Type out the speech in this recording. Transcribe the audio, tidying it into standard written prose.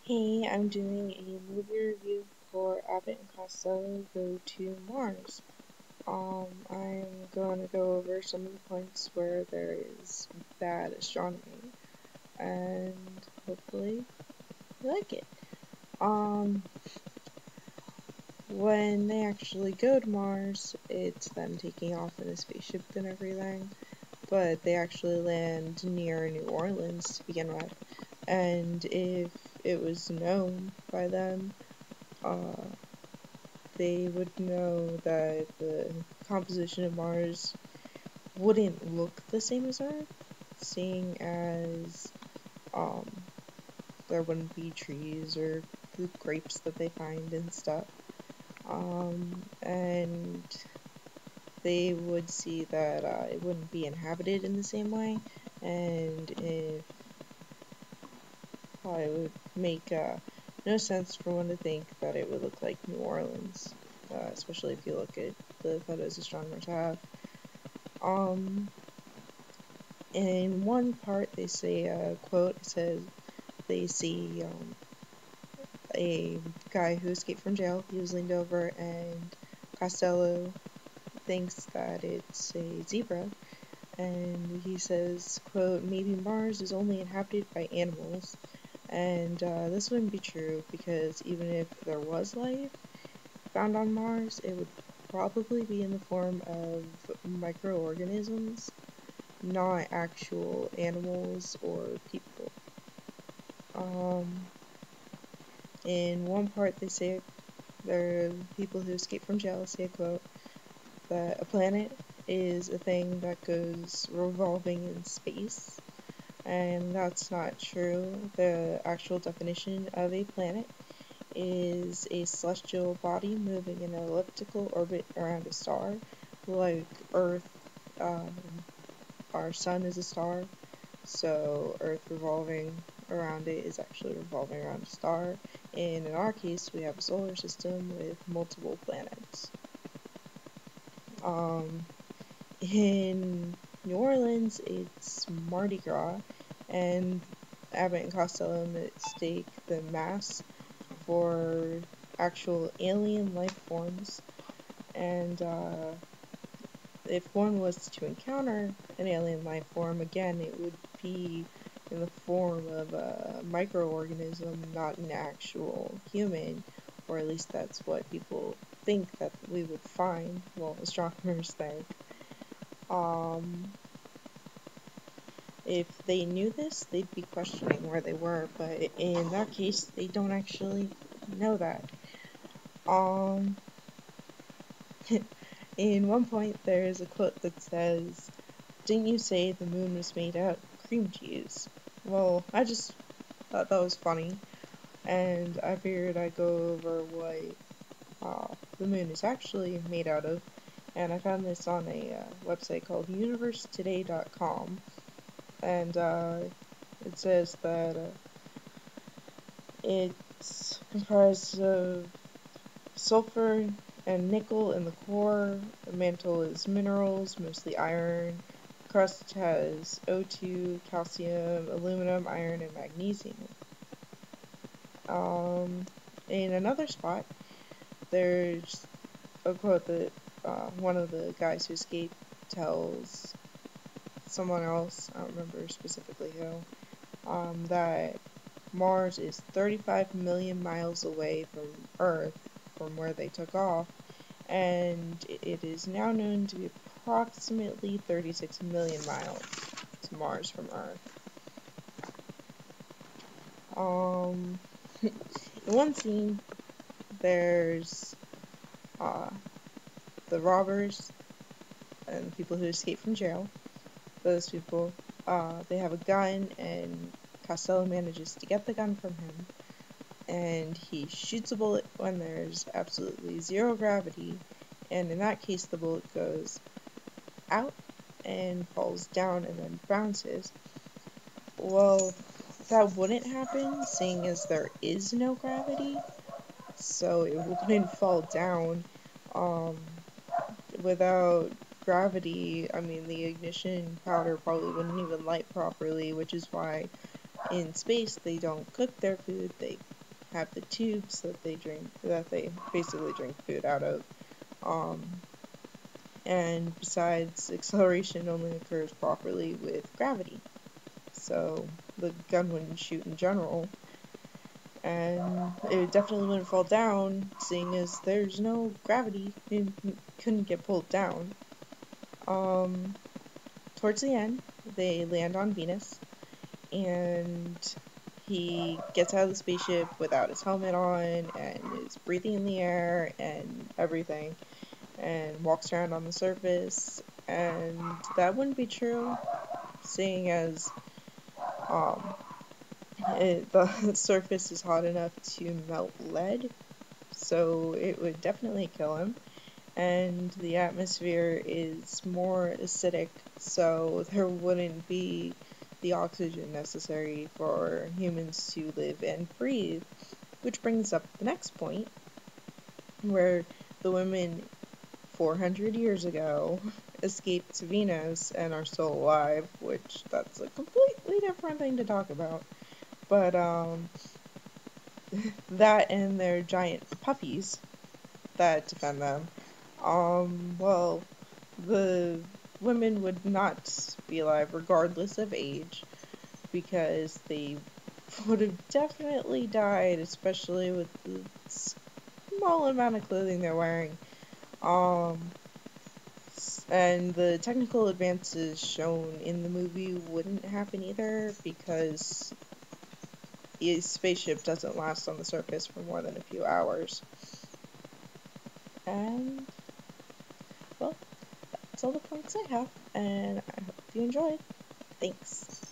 Hey, I'm doing a movie review for Abbott and Costello Go to Mars. I'm going to go over some of the points where there is bad astronomy, and hopefully you like it. Um, when they actually go to Mars, it's them taking off in a spaceship and everything, but they actually land near New Orleans to begin with, and if it was known by them, uh, they would know that the composition of Mars wouldn't look the same as Earth, seeing as um, there wouldn't be trees or the grapes that they find and stuff. And they would see that it wouldn't be inhabited in the same way, and it would make no sense for one to think that it would look like New Orleans, especially if you look at the photos astronomers have. Um, in one part, they say a quote. It says they see a guy who escaped from jail. He was leaned over, and Costello thinks that it's a zebra, and he says, "quote Maybe Mars is only inhabited by animals." And this wouldn't be true because even if there was life found on Mars, it would probably be in the form of microorganisms, not actual animals or people. Um, in one part, they say there are people who escape from jail say a quote that a planet is a thing that goes revolving in space, and that's not true. The actual definition of a planet is a celestial body moving in an elliptical orbit around a star, like Earth. Um, our sun is a star, so Earth revolving around it is actually revolving around a star. And in our case, we have a solar system with multiple planets. Um, in New Orleans, it's Mardi Gras, and Abbott and Costello mistake the mass for actual alien life forms, and if one was to encounter an alien life form, again, it would be in the form of a microorganism, not an actual human, or at least that's what people think that we would find, well, astronomers think. Um, if they knew this, they'd be questioning where they were, but in that case, they don't actually know that. Um, in one point, there's a quote that says, "Didn't you say the moon was made out of cream cheese?" Well, I just thought that was funny, and I figured I'd go over what the moon is actually made out of, and I found this on a website called universetoday.com, and it says that it's comprised of sulfur and nickel in the core. The mantle is minerals, mostly iron. The crust has O2, calcium, aluminum, iron, and magnesium. Um, in another spot, there's a quote that one of the guys who escaped tells someone else, I don't remember specifically who, that Mars is 35 million miles away from Earth, from where they took off, and it is now known to be approximately 36 million miles to Mars from Earth. In one scene, there's uh, the robbers and people who escaped from jail. Those people, they have a gun, and Costello manages to get the gun from him, and he shoots a bullet when there's absolutely zero gravity, and in that case the bullet goes out and falls down and then bounces. Well, that wouldn't happen seeing as there is no gravity, so it wouldn't fall down. Um, Without gravity, I mean, the ignition powder probably wouldn't even light properly, which is why in space they don't cook their food, they have the tubes that they basically drink food out of. Um, and besides, acceleration only occurs properly with gravity. So the gun wouldn't shoot in general. And it definitely wouldn't fall down, seeing as there's no gravity. It couldn't get pulled down. Towards the end, they land on Venus, and he gets out of the spaceship without his helmet on, and is breathing in the air and everything, and walks around on the surface. And that wouldn't be true, seeing as the surface is hot enough to melt lead, so it would definitely kill him. And the atmosphere is more acidic, so there wouldn't be the oxygen necessary for humans to live and breathe. Which brings up the next point, where the women 400 years ago escaped to Venus and are still alive, which that's a completely different thing to talk about. But that and their giant puppies that defend them. Well, the women would not be alive regardless of age, because they would have definitely died, especially with the small amount of clothing they're wearing. And the technical advances shown in the movie wouldn't happen either, because the spaceship doesn't last on the surface for more than a few hours. And, well, that's all the points I have, and I hope you enjoyed. Thanks.